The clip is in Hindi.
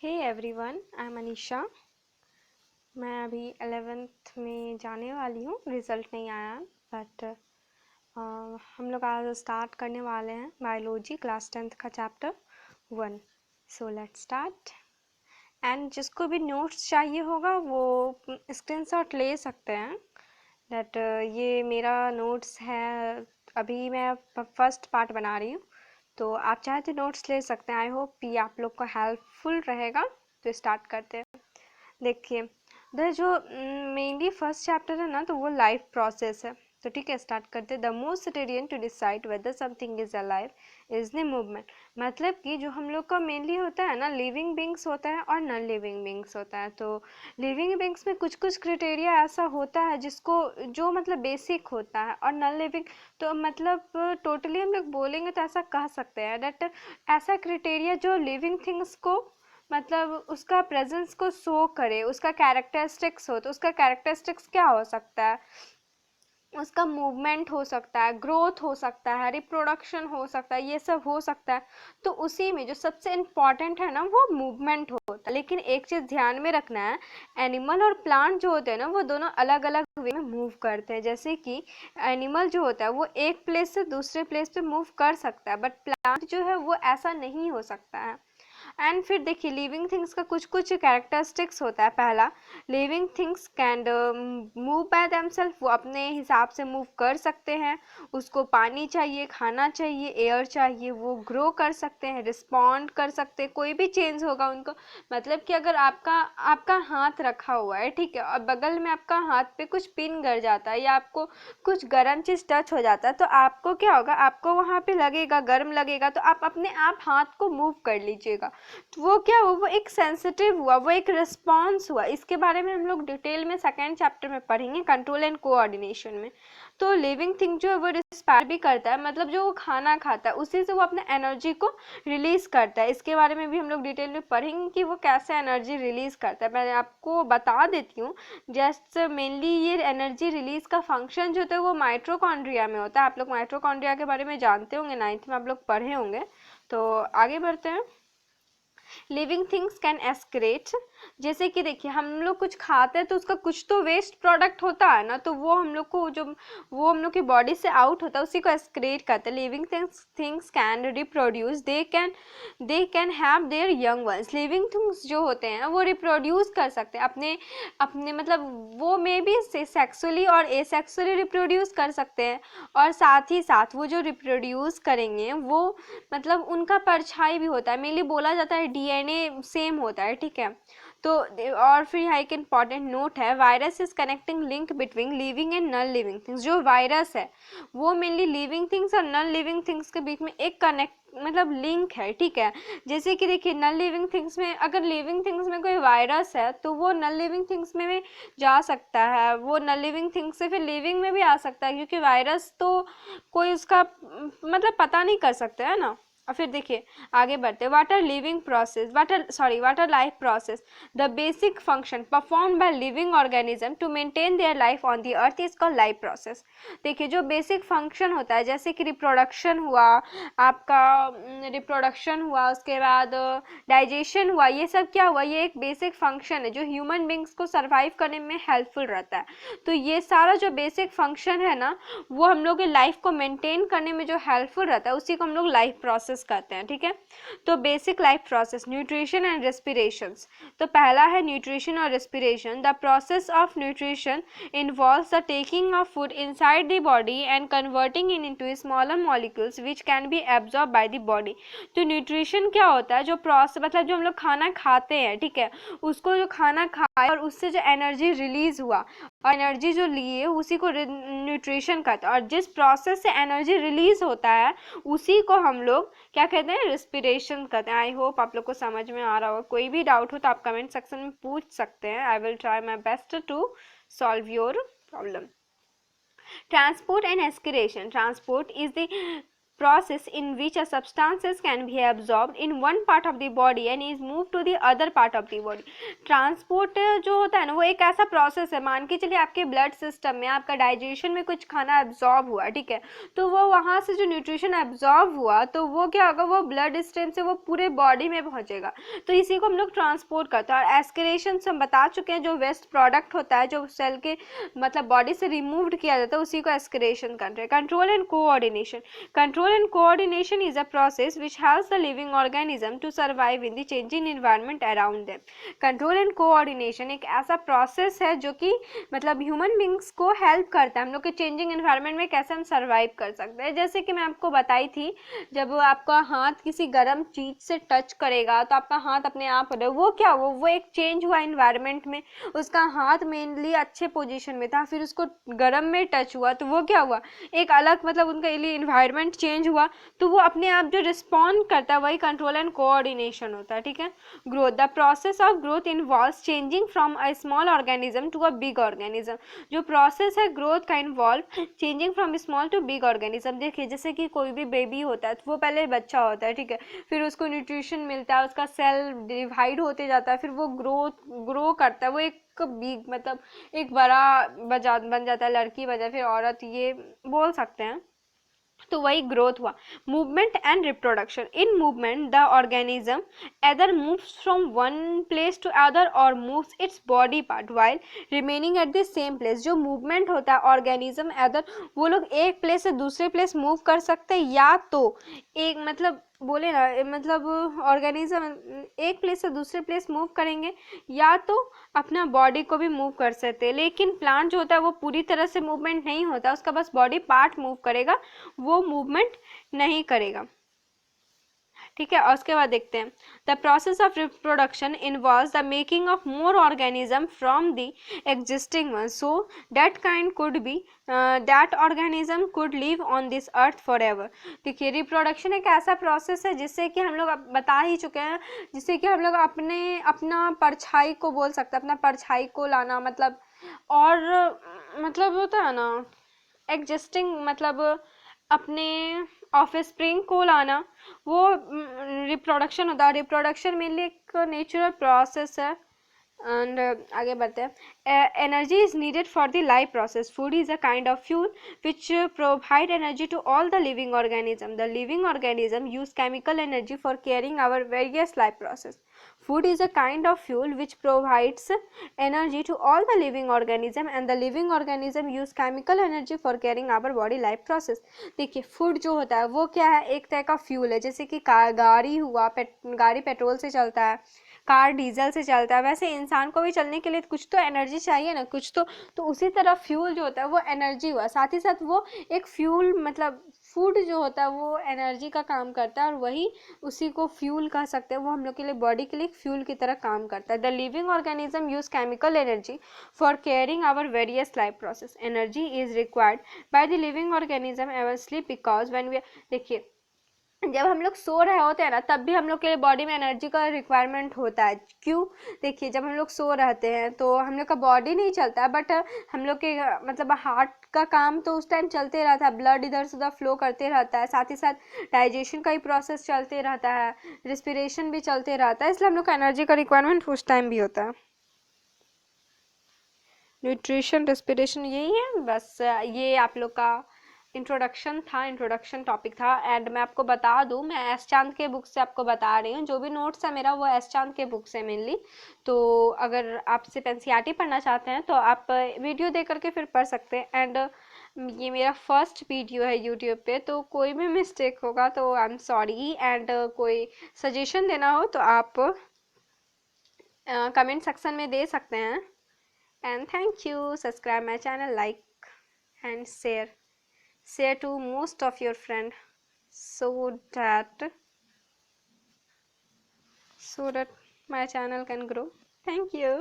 Hey everyone, I am Anisha. मैं अभी 11th में जाने वाली हूँ। रिज़ल्ट नहीं आया बट हम लोग आज स्टार्ट करने वाले हैं बायोलॉजी क्लास 10th का chapter 1। So let's start. And जिसको भी नोट्स चाहिए होगा वो स्क्रीनशॉट ले सकते हैं। दैट ये मेरा नोट्स है, अभी मैं फर्स्ट पार्ट बना रही हूँ, तो आप चाहे तो नोट्स ले सकते हैं। आई होप ये आप लोग को हेल्पफुल रहेगा। तो स्टार्ट करते हैं। देखिए, द जो मेनली फर्स्ट चैप्टर है ना, तो वो लाइफ प्रोसेस है। तो ठीक है, स्टार्ट करते हैं। The most criterion to decide whether something is alive is the movement. मतलब कि जो हम लोग का मेनली होता है ना, लिविंग बींग्स होता है और नॉन लिविंग बींग्स होता है। तो लिविंग बींग्स में कुछ कुछ क्राइटेरिया ऐसा होता है जिसको जो मतलब बेसिक होता है, और नॉन लिविंग तो मतलब टोटली हम लोग बोलेंगे तो ऐसा कह सकते हैं दैट ऐसा क्राइटेरिया जो लिविंग थिंग्स को मतलब उसका प्रेजेंस को शो करे, उसका कैरेक्टरिस्टिक्स हो। तो उसका कैरेक्टरिस्टिक्स क्या हो सकता है? उसका मूवमेंट हो सकता है, ग्रोथ हो सकता है, रिप्रोडक्शन हो सकता है, ये सब हो सकता है। तो उसी में जो सबसे इम्पॉर्टेंट है ना, वो मूवमेंट होता है। लेकिन एक चीज़ ध्यान में रखना है, एनिमल और प्लांट जो होते हैं ना, वो दोनों अलग अलग वे में मूव करते हैं। जैसे कि एनिमल जो होता है वो एक प्लेस से दूसरे प्लेस पे मूव कर सकता है, बट प्लांट जो है वो ऐसा नहीं हो सकता है। एंड फिर देखिए, लिविंग थिंग्स का कुछ कुछ कैरेक्टरिस्टिक्स होता है। पहला, living things can move by themselves, वो अपने हिसाब से मूव कर सकते हैं। उसको पानी चाहिए, खाना चाहिए, एयर चाहिए, वो ग्रो कर सकते हैं, रिस्पॉन्ड कर सकते हैं, कोई भी चेंज होगा उनको। मतलब कि अगर आपका आपका हाथ रखा हुआ है, ठीक है, और बगल में आपका हाथ पे कुछ पिन गिर जाता है या आपको कुछ गर्म चीज़ टच हो जाता है, तो आपको क्या होगा, आपको वहाँ पे लगेगा, गर्म लगेगा, तो आप अपने आप हाथ को मूव कर लीजिएगा। तो वो क्या हुआ, वो एक सेंसिटिव हुआ, वो एक रिस्पॉन्स हुआ। इसके बारे में हम लोग डिटेल में सेकेंड चैप्टर में पढ़ेंगे, कंट्रोल एंड कोऑर्डिनेशन में। तो लिविंग थिंग जो है वो रिस्पायर भी करता है, मतलब जो वो खाना खाता है उसी से वो अपने एनर्जी को रिलीज करता है। इसके बारे में भी हम लोग डिटेल में पढ़ेंगे कि वो कैसे एनर्जी रिलीज करता है। मैं आपको बता देती हूँ, जैसे मेनली ये एनर्जी रिलीज का फंक्शन जो होता है वो माइटोकॉन्ड्रिया में होता है। आप लोग माइटोकॉन्ड्रिया के बारे में जानते होंगे, 9th में आप लोग पढ़े होंगे। तो आगे बढ़ते हैं। लिविंग थिंग्स कैन एक्सक्रीट, जैसे कि देखिए, हम लोग कुछ खाते हैं तो उसका कुछ तो वेस्ट प्रोडक्ट होता है ना, तो वो हम लोग को जो वो हम लोग की बॉडी से आउट होता है उसी को एक्सक्रीट करते हैं। Living things can reproduce, they can have their young ones. Living things जो होते हैं वो रिप्रोड्यूस कर सकते हैं अपने अपने मतलब वो मे बी सेक्सुअली और एसेक्सुअली रिप्रोड्यूस कर सकते हैं। और साथ ही साथ वो जो रिप्रोड्यूस करेंगे वो मतलब उनका परछाई भी होता है। मेनली बोला जाता है डीएनए सेम होता है, ठीक है। तो और फिर यहाँ एक इम्पॉर्टेंट नोट है, virus is connecting link between living and non living things. जो वायरस है वो मेनली लिविंग थिंग्स और नॉन लिविंग थिंग्स के बीच में एक कनेक्ट मतलब लिंक है, ठीक है। जैसे कि देखिए, नॉन लिविंग थिंग्स में अगर लिविंग थिंग्स में कोई वायरस है तो वो नॉन लिविंग थिंग्स में भी जा सकता है, वो नॉन लिविंग थिंग्स से फिर लिविंग में भी आ सकता है, क्योंकि वायरस तो कोई उसका मतलब पता नहीं कर सकते है ना। और फिर देखिए आगे बढ़ते, water living process, water life process, the basic function perform by living organism to maintain their life on the earth is called life process. देखिए, जो बेसिक फंक्शन होता है, जैसे कि रिप्रोडक्शन हुआ, आपका रिप्रोडक्शन हुआ, उसके बाद डाइजेशन हुआ, ये सब क्या हुआ, ये एक बेसिक फंक्शन है जो ह्यूमन बींग्स को सर्वाइव करने में हेल्पफुल रहता है। तो ये सारा जो बेसिक फंक्शन है ना, वो हम लोग की लाइफ को मेंटेन करने में जो हेल्पफुल रहता है उसी को हम लोग लाइफ प्रोसेस कहते हैं, ठीक है। तो basic life process, nutrition and respirations. तो पहला है न्यूट्रिशन और respiration. The process of nutrition involves the taking of food inside the body and converting in into smaller molecules which can be absorb by the body. तो न्यूट्रिशन क्या होता है, जो प्रोसेस मतलब जो हम लोग खाना खाते हैं, ठीक है, उसको जो खाना खाया और उससे जो एनर्जी रिलीज हुआ और एनर्जी जो लिए उसी को न्यूट्रिशन कहते हैं। और जिस प्रोसेस से एनर्जी रिलीज होता है उसी को हम लोग क्या कहते हैं, रेस्पिरेशन कहते हैं। आई होप आप लोग को समझ में आ रहा होगा। कोई भी डाउट हो तो आप कमेंट सेक्शन में पूछ सकते हैं। I will try my best to solve your problem. Transport and excretion, transport is the process in which a substances can be absorbed in one part of the body and is moved to the other part of the body. Transport जो होता है ना, वो एक ऐसा प्रोसेस है, मान के चलिए आपके ब्लड सिस्टम में आपका डाइजेशन में कुछ खाना एब्जॉर्ब हुआ, ठीक है, तो वो वहाँ से जो न्यूट्रिशन एब्जॉर्ब हुआ तो वो क्या होगा, वो ब्लड स्ट्रीम से वो पूरे बॉडी में पहुँचेगा, तो इसी को हम लोग ट्रांसपोर्ट करते हैं। और एस्पिरेशन हम बता चुके हैं, जो वेस्ट प्रोडक्ट होता है जो सेल के मतलब बॉडी से रिमूव्ड किया जाता है उसी को एस्पिरेशन करते हैं। Control and coordination, control and coordination is a process which helps the living organism to survive in the changing environment around them. control and coordination एक ऐसा process है जो कि मतलब human beings को help करता है हम लोग के changing environment में कैसे हम survive कर सकते हैं। जैसे कि मैं आपको बताई थी, जब आपका हाथ किसी गर्म चीज से टच करेगा तो आपका हाथ अपने आप हो रहा है, वो क्या वो एक चेंज हुआ environment में, उसका हाथ मेनली अच्छे पोजीशन में था, फिर उसको गर्म में टच हुआ तो वो क्या हुआ, एक अलग मतलब उनके लिए इन्वायरमेंट चेंज हुआ, तो वो अपने आप जो रिस्पॉन्ड करता है वही कंट्रोल एंड कोऑर्डिनेशन होता है, ठीक है। Growth, the process of growth involves changing from a small organism to a big organism. जो प्रोसेस है ग्रोथ का involve changing from small to big organism. देखिए जैसे कि कोई भी बेबी होता है तो वो पहले बच्चा होता है, ठीक है, फिर उसको न्यूट्रिशन मिलता है, उसका सेल डिवाइड होते जाता है, फिर वो ग्रो करता है, वो एक बिग मतलब एक बड़ा बन जाता है, लड़की बन जाती है, फिर औरत, ये बोल सकते हैं, तो वही ग्रोथ हुआ। Movement and reproduction, in movement the organism either moves from one place to other और moves its body part while remaining at the same place. जो मूवमेंट होता है ऑर्गेनिज्म एदर, वो लोग एक प्लेस से दूसरे प्लेस मूव कर सकते हैं, या तो एक मतलब बोले ना मतलब ऑर्गेनिज्म एक प्लेस से दूसरे प्लेस मूव करेंगे, या तो अपना बॉडी को भी मूव कर सकते हैं। लेकिन प्लांट जो होता है वो पूरी तरह से मूवमेंट नहीं होता, उसका बस बॉडी पार्ट मूव करेगा, वो मूवमेंट नहीं करेगा, ठीक है। और उसके बाद देखते हैं, the process of reproduction involves the making of more organism from the existing one so that kind could be that organism could live on this earth for ever. देखिए रिप्रोडक्शन एक ऐसा प्रोसेस है जिससे कि हम लोग बता ही चुके हैं, जिससे कि हम लोग अपना परछाई को बोल सकते हैं, अपना परछाई को लाना मतलब, और मतलब होता है ना एग्जिस्टिंग मतलब अपने ऑफस्प्रिंग को लाना, वो रिप्रोडक्शन होता है। रिप्रोडक्शन मेनली एक नेचुरल प्रोसेस है। एंड आगे बढ़ते हैं, energy is needed for the life process. Food is a kind of fuel which provide energy to all the living organism. The living organism use chemical energy for carrying our various life process. Food is a kind of fuel which provides energy to all the living organism and the living organism use chemical energy for carrying our body life process। देखिए फूड जो होता है वो क्या है, एक तरह का फ्यूल है, जैसे कि गाड़ी हुआ, गाड़ी पेट्रोल से चलता है, कार डीजल से चलता है, वैसे इंसान को भी चलने के लिए कुछ तो एनर्जी चाहिए ना, कुछ तो उसी तरह फ्यूल जो होता है वो एनर्जी हुआ, साथ ही साथ वो एक फ्यूल मतलब फूड जो होता है वो एनर्जी का काम करता है, और वही उसी को फ्यूल कह सकते हैं, वो हम लोग के लिए बॉडी के लिए फ्यूल की तरह काम करता है। The living organism use chemical energy for caring our various life process. Energy is required by the living organism ever sleep because when we, देखिए जब हम लोग सो रहे होते हैं ना तब भी हम लोग के बॉडी में एनर्जी का रिक्वायरमेंट होता है। क्यों, देखिए जब हम लोग सो रहते हैं तो हम लोग का बॉडी नहीं चलता, बट हम लोग के मतलब हार्ट का काम तो उस टाइम चलते रहता है, ब्लड इधर से उधर फ्लो करते रहता है, साथ ही साथ डाइजेशन का ही प्रोसेस चलते रहता है, रिस्पिरेशन भी चलते रहता है, इसलिए हम लोग का एनर्जी का रिक्वायरमेंट उस टाइम भी होता है। न्यूट्रिशन रेस्पिरेशन यही है बस, ये आप लोग का इंट्रोडक्शन था, इंट्रोडक्शन टॉपिक था। एंड मैं आपको बता दूं, मैं एस चांद के बुक से आपको बता रही हूँ, जो भी नोट्स है मेरा वो एस चांद के बुक से मेनली। तो अगर आप सिर्फ एनसीईआरटी पढ़ना चाहते हैं तो आप वीडियो देख करके फिर पढ़ सकते हैं। एंड ये मेरा फर्स्ट वीडियो है यूट्यूब पे, तो कोई भी मिस्टेक होगा तो आई एम सॉरी। एंड कोई सजेशन देना हो तो आप कमेंट सेक्शन में दे सकते हैं। And thank you. Subscribe my channel, like and share to most of your friend so that my channel can grow. Thank you.